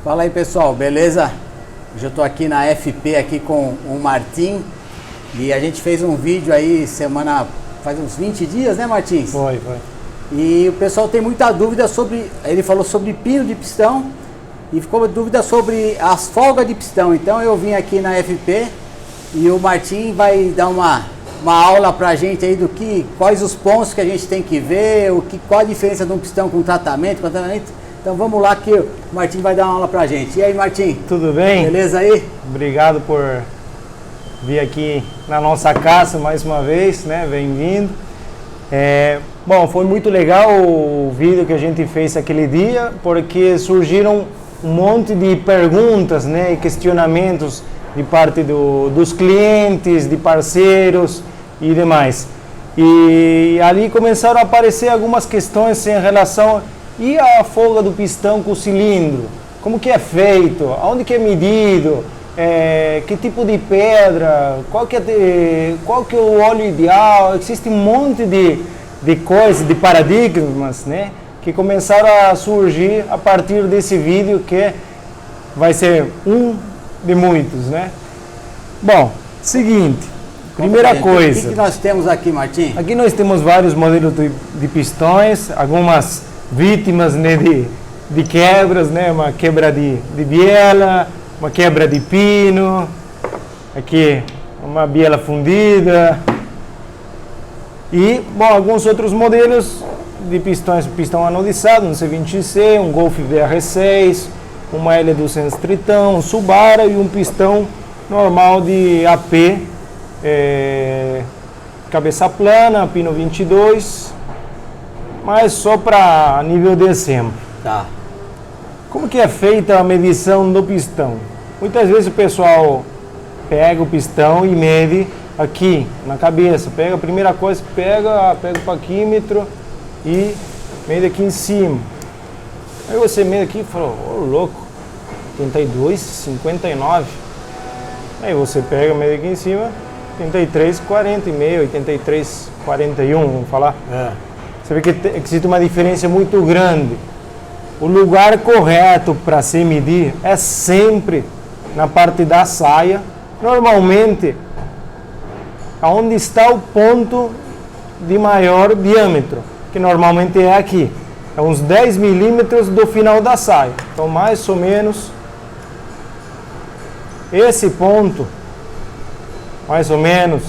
Fala aí, pessoal, beleza? Hoje eu tô aqui na FP aqui com o Martim e a gente fez um vídeo aí faz uns 20 dias, né, Martins? Foi. E o pessoal tem muita dúvida sobre, ele falou sobre pino de pistão e ficou dúvida sobre as folgas de pistão. Então eu vim aqui na FP e o Martim vai dar uma aula pra gente aí quais os pontos que a gente tem que ver, qual a diferença de um pistão com tratamento. Então vamos lá que o Martim vai dar uma aula pra gente. E aí, Martim? Tudo bem? Beleza aí? Obrigado por vir aqui na nossa casa mais uma vez, né? Bem-vindo. Bom, foi muito legal o vídeo que a gente fez aquele dia, porque surgiram um monte de perguntas, né, e questionamentos de parte dos clientes, de parceiros e demais. E ali começaram a aparecer algumas questões em relação a folga do pistão com o cilindro, como que é feito, aonde que é medido, que tipo de pedra, qual que é o óleo ideal. Existe um monte de coisas, de paradigmas, né, que começaram a surgir a partir desse vídeo, que vai ser um de muitos, né? Bom, seguinte, primeira coisa. O que nós temos aqui, Martim? Aqui nós temos vários modelos de pistões, algumas vítimas, né, de quebras, né? Uma quebra de biela, uma quebra de pino, aqui uma biela fundida e, bom, alguns outros modelos de pistões, pistão anodizado, um C20C, um Golf VR6, uma L200 Tritão, um Subaru e um pistão normal de AP, cabeça plana, pino 22, mas só para nível de exemplo. Tá. Como que é feita a medição do pistão? Muitas vezes o pessoal pega o pistão e mede aqui na cabeça. Pega a primeira coisa, pega o paquímetro e mede aqui em cima. Aí você mede aqui e fala, ô louco, 82,59. Aí você pega, mede aqui em cima, 83,40,5, 83,41, vamos falar. Você vê que existe uma diferença muito grande. O lugar correto para se medir é sempre na parte da saia, normalmente aonde está o ponto de maior diâmetro, que normalmente é aqui, é uns 10 milímetros do final da saia. Então, mais ou menos esse ponto, mais ou menos,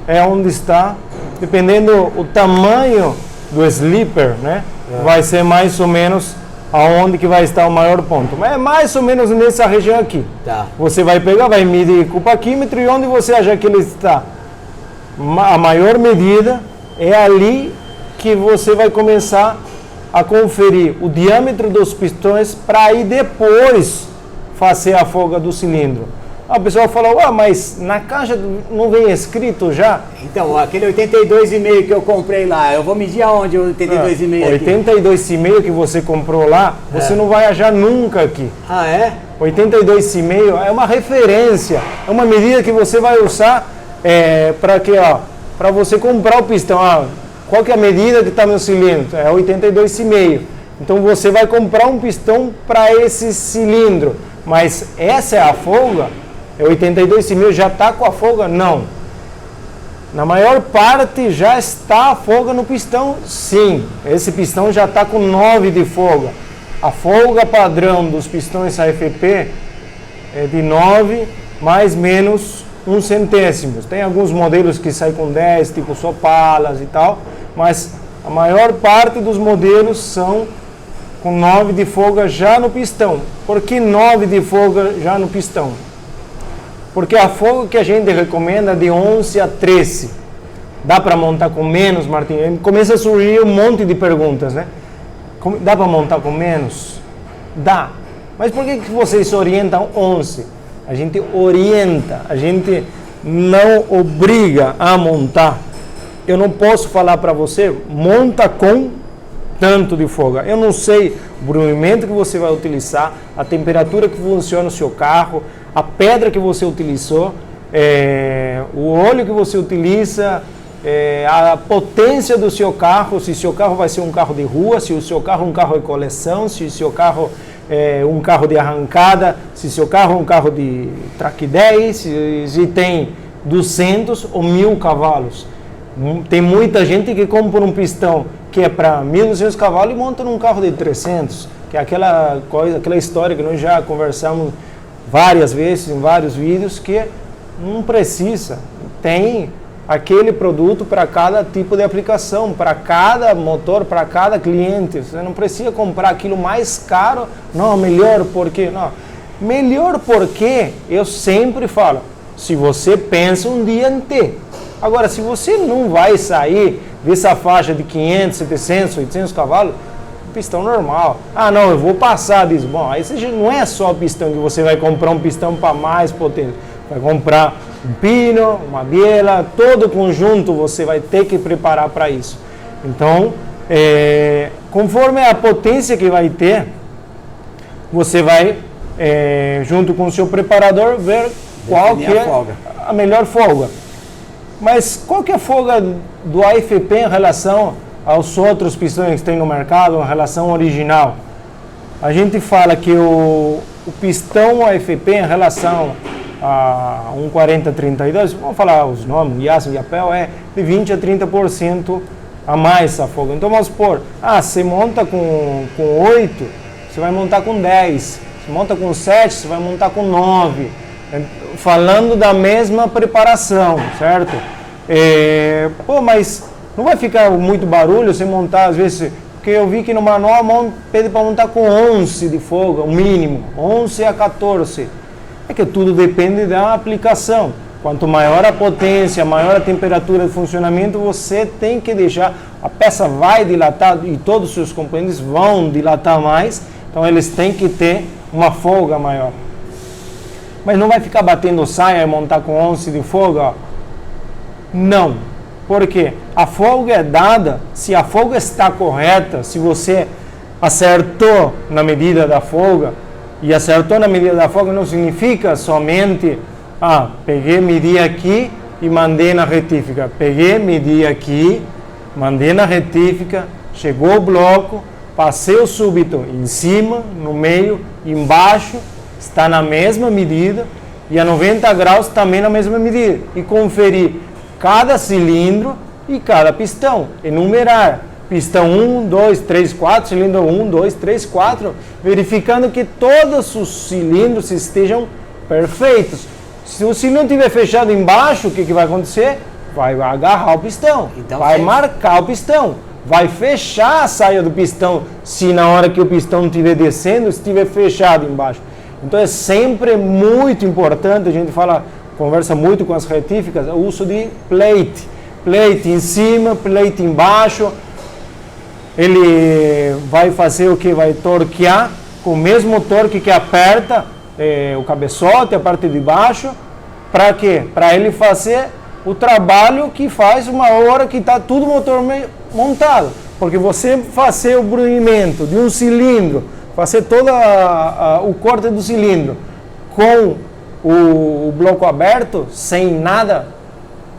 é onde está, dependendo o tamanho do slipper, né? Vai ser mais ou menos aonde que vai estar o maior ponto. Mas é mais ou menos nessa região aqui. Tá. Você vai pegar, vai medir com o paquímetro e onde você acha que ele está a maior medida, é ali que você vai começar a conferir o diâmetro dos pistões para aí depois fazer a folga do cilindro. A pessoa fala, mas na caixa não vem escrito já? Então, aquele 82,5 que eu comprei lá, eu vou medir aonde o 82,5 aqui? 82,5 que você comprou lá, você não vai achar nunca aqui. Ah, é? 82,5 é uma referência, é uma medida que você vai usar para você comprar o pistão. Qual que é a medida que está no cilindro? É 82,5. Então você vai comprar um pistão para esse cilindro, mas essa é a folga? É 82,5, já está com a folga? Não. Na maior parte já está a folga no pistão? Sim. Esse pistão já está com 9 de folga. A folga padrão dos pistões AFP é de 9 mais menos 1 centésimo. Tem alguns modelos que saem com 10, tipo Sopalas e tal, mas a maior parte dos modelos são com 9 de folga já no pistão. Por que 9 de folga já no pistão? Porque a folga que a gente recomenda é de 11 a 13. Dá para montar com menos, Martim? Começa a surgir um monte de perguntas, né? Dá para montar com menos? Dá. Mas por que vocês orientam 11? A gente orienta, a gente não obriga a montar. Eu não posso falar para você, monta com tanto de folga. Eu não sei o brumimento que você vai utilizar, a temperatura que funciona o seu carro, a pedra que você utilizou, o óleo que você utiliza, a potência do seu carro, se o seu carro vai ser um carro de rua, se o seu carro é um carro de coleção, se o seu carro um carro de arrancada, se seu carro é um carro de track 10, se tem 200 ou 1000 cavalos. Tem muita gente que compra um pistão que é para 1.200 cavalos e monta num carro de 300, que é aquela história que nós já conversamos várias vezes em vários vídeos, que não precisa. Tem aquele produto para cada tipo de aplicação, para cada motor, para cada cliente. Você não precisa comprar aquilo mais caro. Não, melhor porque... Não. Melhor porque eu sempre falo, se você pensa um dia em ter. Agora, se você não vai sair dessa faixa de 500, 700, 800 cavalos, pistão normal. Ah, não, eu vou passar disso. Bom, aí não é só pistão que você vai comprar um pistão para mais potente. Vai comprar um pino, uma biela, todo o conjunto você vai ter que preparar para isso. Então, conforme a potência que vai ter, você vai, junto com o seu preparador, ver qual que é a melhor folga. Mas qual que é a folga do AFP em relação aos outros pistões que tem no mercado, em relação ao original? A gente fala que o pistão AFP em relação a um 4032, vamos falar os nomes, Yasen e Yapel, é de 20 a 30% a mais a folga. Então vamos supor, você monta com 8, você vai montar com 10, você monta com 7, você vai montar com 9. Falando da mesma preparação, certo? Mas não vai ficar muito barulho você montar, às vezes, porque eu vi que no manual pede para montar com 11 de folga, o mínimo, 11 a 14. É que tudo depende da aplicação. Quanto maior a potência, maior a temperatura de funcionamento, você tem que deixar, a peça vai dilatar e todos os seus componentes vão dilatar mais, então eles têm que ter uma folga maior. Mas não vai ficar batendo saia e montar com 11 de folga? Ó. Não. Por quê? A folga é dada, se a folga está correta, se você acertou na medida da folga, e acertou na medida da folga não significa somente, peguei, medi aqui e mandei na retífica. Peguei, medi aqui, mandei na retífica, chegou o bloco, passei o súbito em cima, no meio, embaixo, está na mesma medida, e a 90 graus também na mesma medida. E conferir cada cilindro e cada pistão, enumerar. Pistão 1, 2, 3, 4, cilindro 1, 2, 3, 4, verificando que todos os cilindros estejam perfeitos. Se o cilindro estiver fechado embaixo, o que vai acontecer? Vai agarrar o pistão, então, vai marcar o pistão, vai fechar a saia do pistão, se na hora que o pistão estiver descendo, estiver fechado embaixo. Então é sempre muito importante, a gente conversa muito com as retíficas, o uso de plate. Plate em cima, plate embaixo. Ele vai fazer o que? Vai torquear com o mesmo torque que aperta o cabeçote, a parte de baixo. Para quê? Para ele fazer o trabalho que faz uma hora que está tudo o motor montado. Porque você fazer o brunimento de um cilindro, fazer todo o corte do cilindro com o bloco aberto, sem nada,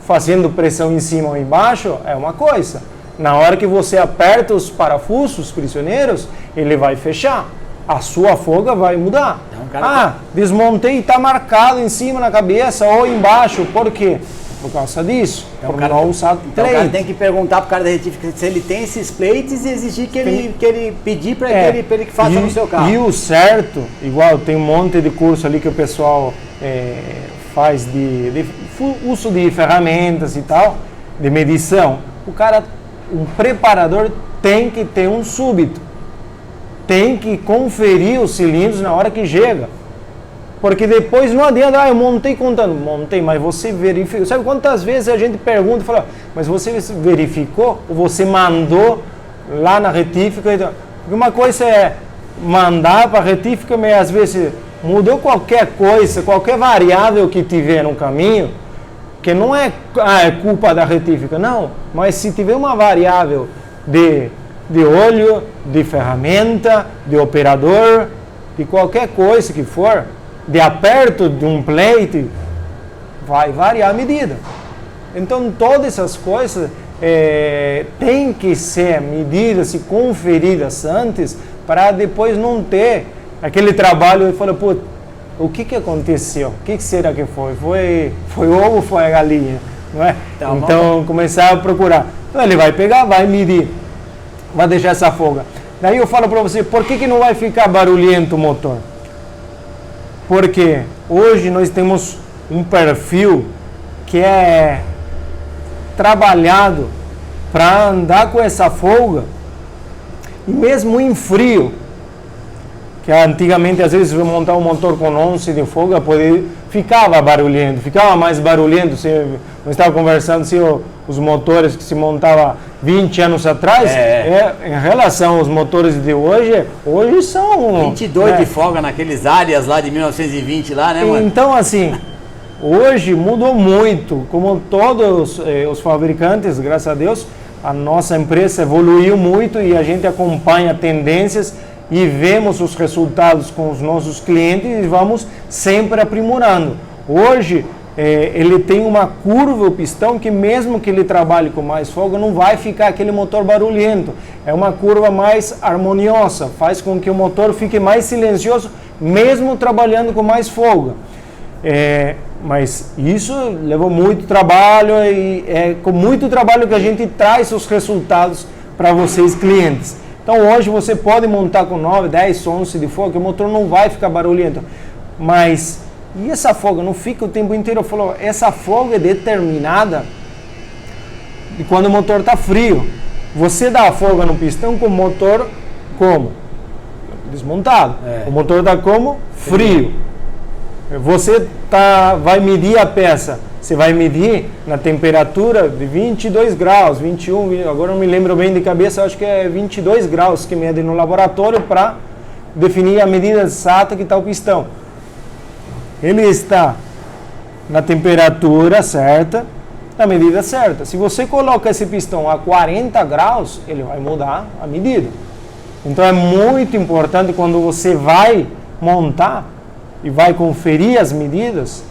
fazendo pressão em cima ou embaixo, é uma coisa. Na hora que você aperta os parafusos prisioneiros, ele vai fechar. A sua folga vai mudar. Desmontei e está marcado em cima na cabeça ou embaixo. Por quê? Por causa disso. Então, o cara tem que perguntar para o cara da retífica se ele tem esses plates e exigir que ele pedir para ele que faça no seu carro. E o certo, igual tem um monte de curso ali que o pessoal faz de uso de ferramentas e tal, de medição. Um preparador tem que ter um súbito. Tem que conferir os cilindros na hora que chega. Porque depois não adianta, eu montei contando. Montei, mas você verificou. Sabe quantas vezes a gente pergunta e fala, mas você verificou? Ou você mandou lá na retífica? Porque uma coisa é mandar para a retífica, mas às vezes mudou qualquer coisa, qualquer variável que tiver no caminho, que não é culpa da retífica, não. Mas se tiver uma variável de óleo, de ferramenta, de operador, de qualquer coisa que for, de aperto de um plate, vai variar a medida. Então, todas essas coisas têm que ser medidas e conferidas antes, para depois não ter aquele trabalho e fala, pô, o que aconteceu? O que será que foi? Foi o ovo ou foi a galinha? Não é? Então começar a procurar. Então ele vai pegar, vai medir, vai deixar essa folga. Daí eu falo para você, por que não vai ficar barulhento o motor? Porque hoje nós temos um perfil que é trabalhado para andar com essa folga, e mesmo em frio, que antigamente às vezes montar um motor com 11 de folga ficava barulhento, ficava mais barulhento. Nós estávamos conversando se os motores que se montavam 20 anos atrás, em relação aos motores de hoje são 22 de folga naqueles áreas lá de 1920 lá, né, mano? Então assim, hoje mudou muito, como todos os fabricantes, graças a Deus, a nossa empresa evoluiu muito e a gente acompanha tendências e vemos os resultados com os nossos clientes e vamos sempre aprimorando. Hoje, ele tem uma curva, o pistão, que mesmo que ele trabalhe com mais folga, não vai ficar aquele motor barulhento. É uma curva mais harmoniosa, faz com que o motor fique mais silencioso, mesmo trabalhando com mais folga. Mas isso levou muito trabalho e é com muito trabalho que a gente traz os resultados para vocês, clientes. Então hoje você pode montar com 9, 10, 11 de folga, que o motor não vai ficar barulhento. Mas, e essa folga não fica o tempo inteiro? Eu falo, essa folga é determinada de quando o motor está frio. Você dá a folga no pistão com o motor como? Desmontado. O motor está como? Frio. Você vai medir a peça. Você vai medir na temperatura de 22 graus, 21, agora não me lembro bem de cabeça, acho que é 22 graus que mede no laboratório para definir a medida exata que está o pistão. Ele está na temperatura certa, na medida certa. Se você coloca esse pistão a 40 graus, ele vai mudar a medida. Então é muito importante quando você vai montar e vai conferir as medidas,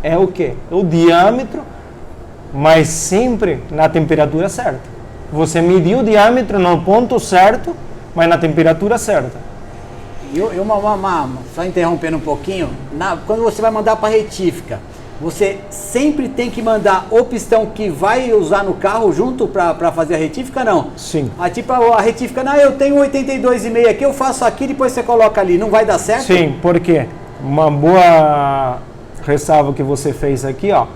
é o quê? O diâmetro, mas sempre na temperatura certa. Você mediu o diâmetro no ponto certo, mas na temperatura certa. E só interrompendo um pouquinho, quando você vai mandar para retífica, você sempre tem que mandar o pistão que vai usar no carro junto para fazer a retífica, não? Sim. Tipo a retífica, eu tenho 82,5 aqui, eu faço aqui, depois você coloca ali, não vai dar certo? Sim, por quê? Uma boa ressalva que você fez aqui, ó.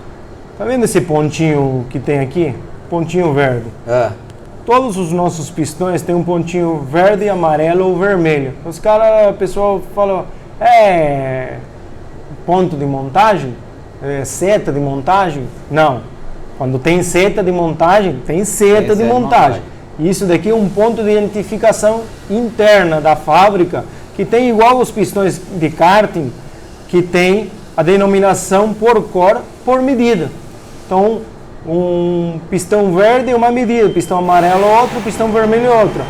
Tá vendo esse pontinho que tem aqui? Pontinho verde. Todos os nossos pistões têm um pontinho verde, amarelo ou vermelho. Os caras, o pessoal fala, ponto de montagem? Seta de montagem? Não. Quando tem seta de montagem, tem seta de montagem. Isso daqui é um ponto de identificação interna da fábrica, que tem igual os pistões de karting, que tem a denominação por cor, por medida. Então, um pistão verde é uma medida, pistão amarelo outro, pistão vermelho outra.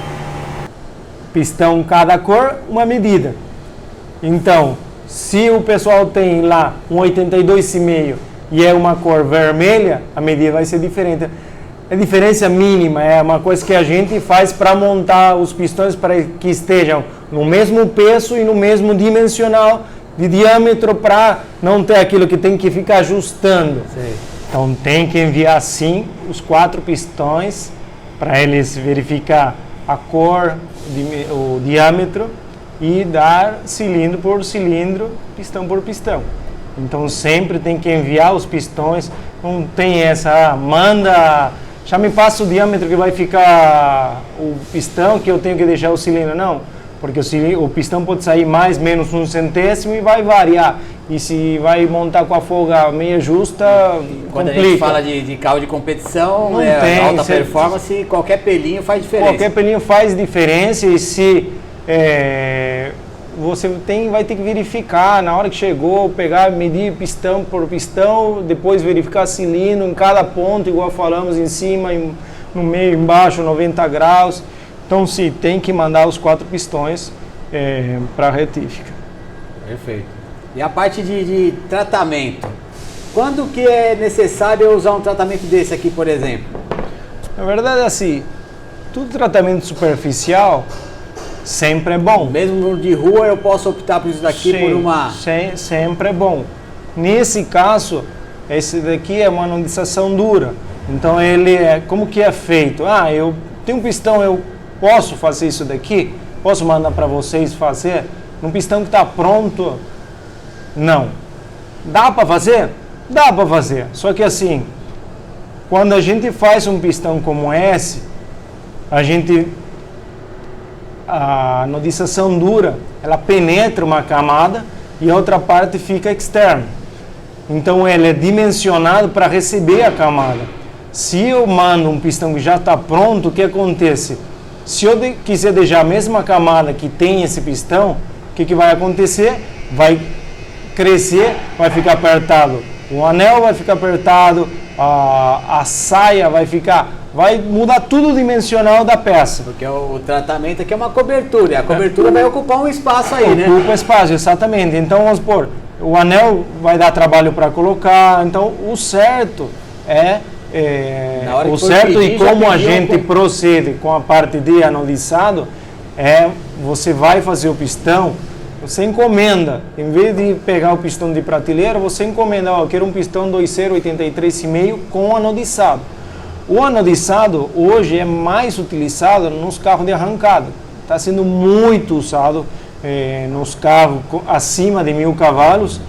Pistão cada cor, uma medida. Então, se o pessoal tem lá um 82,5 e é uma cor vermelha, a medida vai ser diferente. É diferença mínima, é uma coisa que a gente faz para montar os pistões para que estejam no mesmo peso e no mesmo dimensional de diâmetro, para não ter aquilo que tem que ficar ajustando. Sim. Então tem que enviar sim os 4 pistões para eles verificar a cor, o diâmetro e dar cilindro por cilindro, pistão por pistão. Então sempre tem que enviar os pistões, não tem essa, manda, já me passa o diâmetro que vai ficar o pistão, que eu tenho que deixar o cilindro. Não, porque o pistão pode sair mais, menos 1 centésimo e vai variar. E se vai montar com a folga meia justa, quando complica. a gente fala de carro de competição, não tem, alta performance, qualquer pelinho faz diferença. Qualquer pelinho faz diferença, e se você vai ter que verificar na hora que chegou, pegar, medir pistão por pistão, depois verificar cilindro em cada ponto, igual falamos, em cima, no meio, embaixo, 90 graus. Então, sim, tem que mandar os 4 pistões para a retífica. Perfeito. E a parte de tratamento? Quando que é necessário eu usar um tratamento desse aqui, por exemplo? Na verdade, assim, tudo tratamento superficial sempre é bom. Mesmo no de rua eu posso optar por isso daqui. Sim, por uma... sempre é bom. Nesse caso, esse daqui é uma anodização dura. Então ele é, como que é feito? Ah, eu tenho um pistão, eu posso fazer isso daqui? Posso mandar para vocês fazer? Um pistão que está pronto? Não. Dá para fazer? Dá para fazer. Só que assim, quando a gente faz um pistão como esse, a anodização dura, ela penetra uma camada e a outra parte fica externa. Então ele é dimensionado para receber a camada. Se eu mando um pistão que já está pronto, o que acontece? Se eu quiser deixar a mesma camada que tem esse pistão, o que vai acontecer? Vai crescer, vai ficar apertado. O anel vai ficar apertado, a saia vai mudar tudo o dimensional da peça. Porque o tratamento aqui é uma cobertura, e a cobertura vai ocupar um espaço aí, né? Ocupa espaço, exatamente. Então, vamos supor, o anel vai dar trabalho para colocar, então o certo o certo pedir, e como a gente procede com a parte de anodizado, você vai fazer o pistão, você encomenda, em vez de pegar o pistão de prateleira, você encomenda, eu quero um pistão 2.0 83,5 com anodizado. O anodizado hoje é mais utilizado nos carros de arrancada, está sendo muito usado nos carros acima de 1.000 cavalos.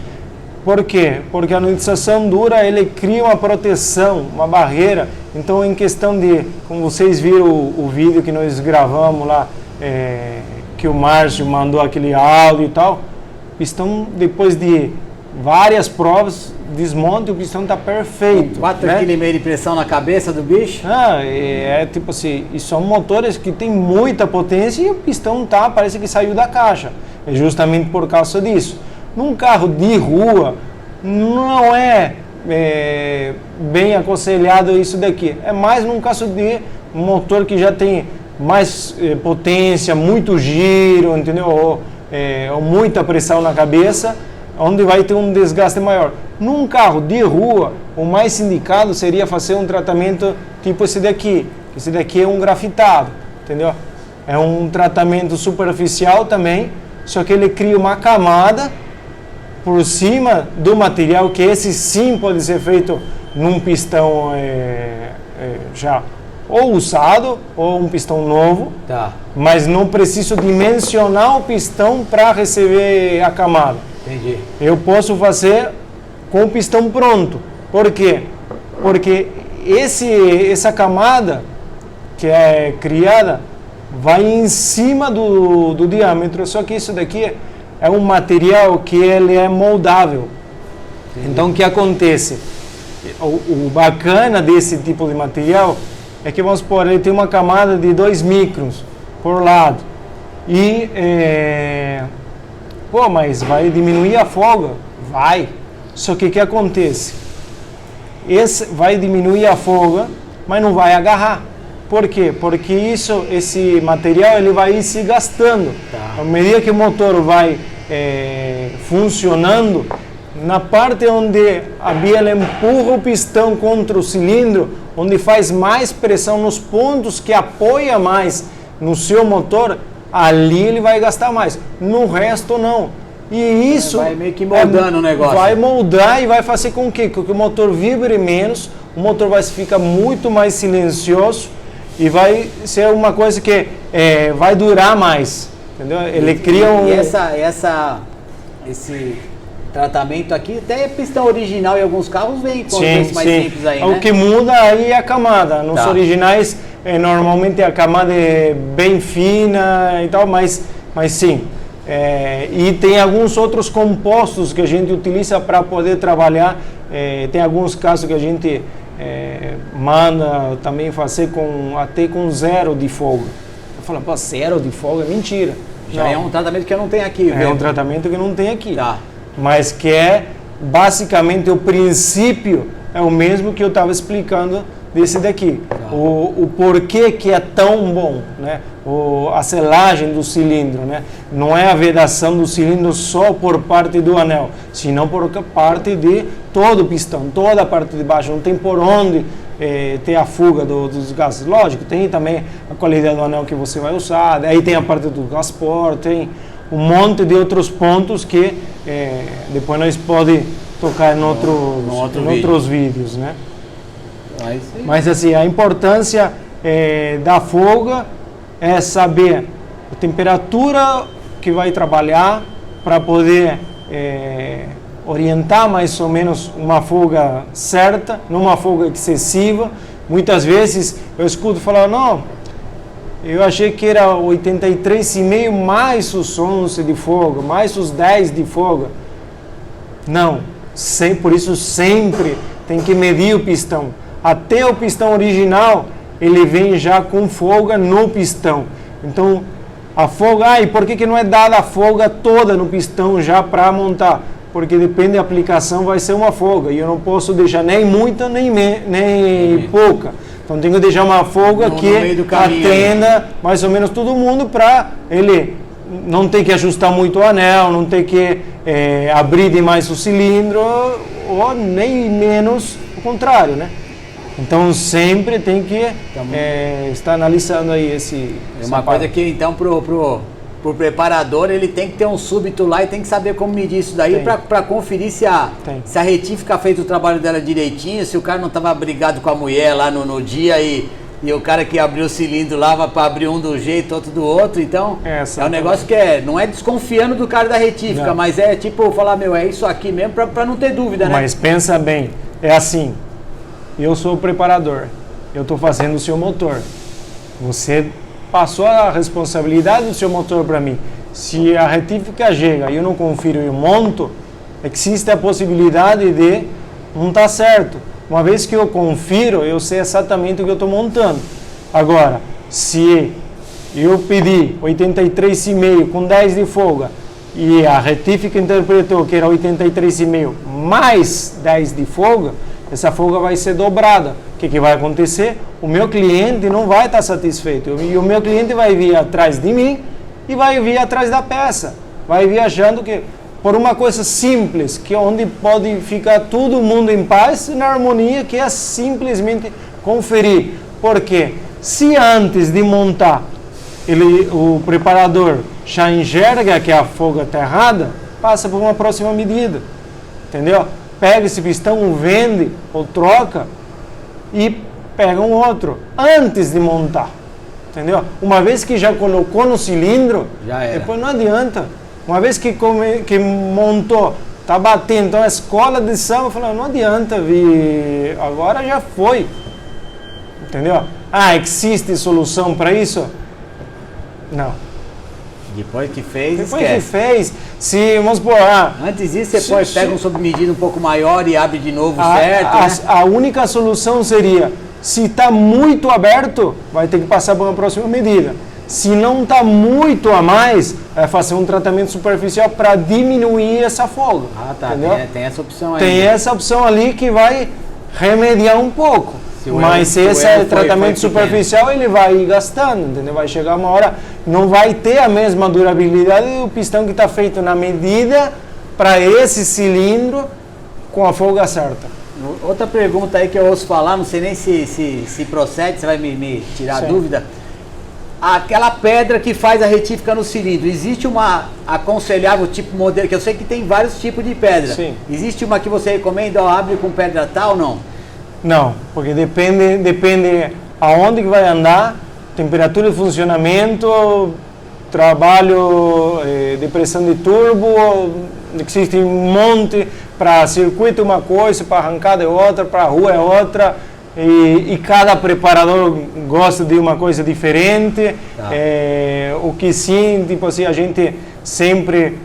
Por quê? Porque a anodização dura, ele cria uma proteção, uma barreira. Então, em questão de, como vocês viram o vídeo que nós gravamos lá, que o Márcio mandou aquele áudio e tal, o pistão, depois de várias provas, desmonta e o pistão está perfeito. 4,5 kg de pressão na cabeça do bicho? Tipo assim, e são motores que tem muita potência e o pistão parece que saiu da caixa. É justamente por causa disso. Num carro de rua, não é bem aconselhado isso daqui. É mais num caso de motor que já tem mais potência, muito giro, entendeu? Ou muita pressão na cabeça, onde vai ter um desgaste maior. Num carro de rua, o mais indicado seria fazer um tratamento tipo esse daqui. Esse daqui é um grafitado, entendeu? É um tratamento superficial também, só que ele cria uma camada por cima do material, que esse sim pode ser feito num pistão já ou usado ou um pistão novo, mas não preciso dimensionar o pistão para receber a camada. Entendi. Eu posso fazer com o pistão pronto. Por quê? Porque essa camada que é criada vai em cima do diâmetro, só que isso daqui é um material que ele é moldável. Então, o que acontece? O bacana desse tipo de material é que, vamos supor, ele tem uma camada de 2 microns por lado. E, mas vai diminuir a folga? Vai. Só que o que acontece? Esse vai diminuir a folga, mas não vai agarrar. Por quê? Porque esse material ele vai ir se gastando. À medida que o motor vai funcionando, na parte onde a biela empurra o pistão contra o cilindro, onde faz mais pressão nos pontos que apoia mais no seu motor, ali ele vai gastar mais. No resto, não. E isso vai meio que moldando o negócio. Vai moldar e vai fazer com que o motor vibre menos, o motor vai ficar muito mais silencioso e vai ser uma coisa que vai durar mais. Entendeu? Ele cria um... E esse tratamento aqui, até pistão original em alguns carros vem com esse mais simples aí, né? O que muda aí é a camada. Nos originais, normalmente a camada é bem fina e tal, mas sim. E tem alguns outros compostos que a gente utiliza para poder trabalhar. Tem alguns casos que a gente manda também fazer até com 0 de folga. Eu falo, pô, 0 de folga é mentira. Já é um tratamento que eu não tenho aqui. É um tratamento que não tem aqui. Tá. Mas que basicamente o princípio é o mesmo que eu estava explicando desse daqui. Tá. O porquê que é tão bom, né? A selagem do cilindro, né? Não é a vedação do cilindro só por parte do anel, senão por parte de todo o pistão, toda a parte de baixo. Não tem por onde ter a fuga dos gases. Lógico, tem também a qualidade do anel que você vai usar, aí tem a parte do gaspor, tem um monte de outros pontos que depois nós podemos tocar em outros vídeos, né? Mas assim, a importância da folga é saber a temperatura que vai trabalhar para poder orientar mais ou menos uma folga certa, não uma folga excessiva. Muitas vezes eu escuto falar, não, eu achei que era 83,5 mais os 11 de folga, mais os 10 de folga. Não, por isso sempre tem que medir o pistão. Até o pistão original, ele vem já com folga no pistão. Então, a folga, e por que não é dada a folga toda no pistão já para montar? Porque depende da aplicação, vai ser uma folga. E eu não posso deixar nem muita, nem pouca. Então, tenho que deixar uma folga que atenda mais ou menos todo mundo para ele não ter que ajustar muito o anel, não ter que abrir demais o cilindro, ou nem menos o contrário, né? Então sempre tem que estar analisando aí esse... É uma coisa que então pro preparador ele tem que ter um súbito lá e tem que saber como medir isso daí para conferir se a retífica fez o trabalho dela direitinho, se o cara não estava brigado com a mulher lá no dia e o cara que abriu o cilindro lá vai para abrir um do jeito, outro do outro. Então é um negócio que não é desconfiando do cara da retífica, mas é tipo falar, é isso aqui mesmo para não ter dúvida, né? Mas pensa bem, é assim. Eu sou o preparador, eu estou fazendo o seu motor. Você passou a responsabilidade do seu motor para mim. Se a retífica chega e eu não confiro e monto, existe a possibilidade de não estar certo. Uma vez que eu confiro, eu sei exatamente o que eu estou montando. Agora, se eu pedi 83,5 com 10 de folga e a retífica interpretou que era 83,5 mais 10 de folga, essa folga vai ser dobrada. O que vai acontecer? O meu cliente não vai estar satisfeito. E o meu cliente vai vir atrás de mim e vai vir atrás da peça. Vai vir achando que, por uma coisa simples, que onde pode ficar todo mundo em paz e na harmonia, que é simplesmente conferir. Porque se antes de montar o preparador já enxerga que a folga está errada, passa por uma próxima medida. Entendeu? Pega esse pistão, vende ou troca e pega um outro antes de montar, entendeu? Uma vez que já colocou no cilindro, depois não adianta. Uma vez que montou, tá batendo, então a escola de samba falou, não adianta vir, agora já foi, entendeu? Existe solução para isso? Não. Depois que fez, Depois que fez, se vamos supor, antes disso você pega um sob medida um pouco maior e abre de novo certo, né? A única solução seria, se está muito aberto, vai ter que passar para uma próxima medida. Se não está muito a mais, vai fazer um tratamento superficial para diminuir essa folga. Entendeu? Tem essa opção aí. Tem essa opção ali que vai remediar um pouco. Mas esse tratamento superficial ele vai gastando, entendeu? Vai chegar uma hora, não vai ter a mesma durabilidade do pistão que está feito na medida para esse cilindro com a folga certa. Outra pergunta aí que eu ouço falar, não sei nem se procede, você vai me tirar a dúvida. Aquela pedra que faz a retífica no cilindro, existe uma aconselhável tipo modelo, que eu sei que tem vários tipos de pedra. Sim. Existe uma que você recomenda, abre com pedra tal ou não? Não, porque depende aonde que vai andar, temperatura de funcionamento, trabalho de pressão de turbo, existe um monte, para circuito uma coisa, para arrancada é outra, para rua é outra, e cada preparador gosta de uma coisa diferente. O que sim, tipo assim, a gente sempre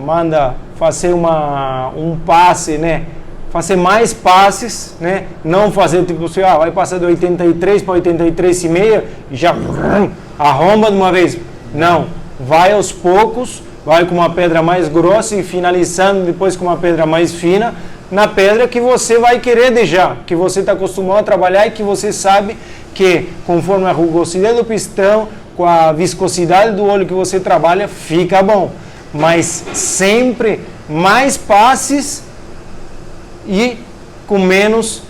manda fazer um passe, né? Fazer mais passes, né? Não fazer tipo assim, vai passar de 83 para 83,5 e já arromba de uma vez. Não, vai aos poucos, vai com uma pedra mais grossa e finalizando depois com uma pedra mais fina, na pedra que você vai querer deixar, que você está acostumado a trabalhar e que você sabe que conforme a rugosidade do pistão, com a viscosidade do óleo que você trabalha, fica bom. Mas sempre mais passes e com menos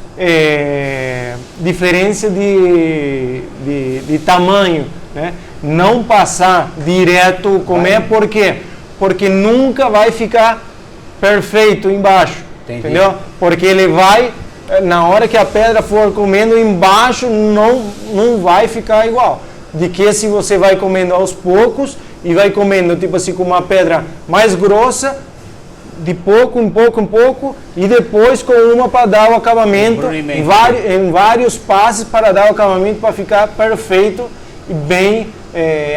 diferença de tamanho, né? Não passar direto comer, por quê? Porque nunca vai ficar perfeito embaixo, entendeu? Porque ele vai, na hora que a pedra for comendo embaixo, não vai ficar igual. De que se você vai comendo aos poucos e vai comendo tipo assim com uma pedra mais grossa, de pouco em pouco, e depois com uma para dar o acabamento, em vários passos para dar o acabamento para ficar perfeito e bem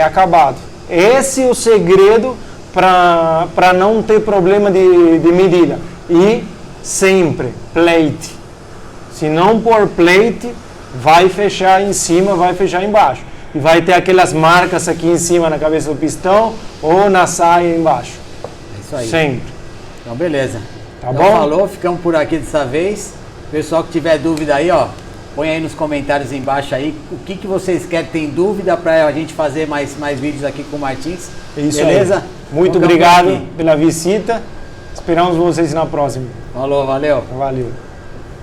acabado. Esse é o segredo para não ter problema de medida. E sempre plate. Se não pôr plate, vai fechar em cima, vai fechar embaixo. E vai ter aquelas marcas aqui em cima na cabeça do pistão ou na saia embaixo. É isso aí. Sempre. Então, beleza. Tá Então, bom? falou, ficamos por aqui dessa vez. Pessoal que tiver dúvida aí, ó, põe aí nos comentários embaixo aí o que vocês querem, tem dúvida para a gente fazer mais vídeos aqui com o Martins. Isso beleza? aí. Muito obrigado pela visita. Esperamos vocês na próxima. Falou, valeu. Valeu.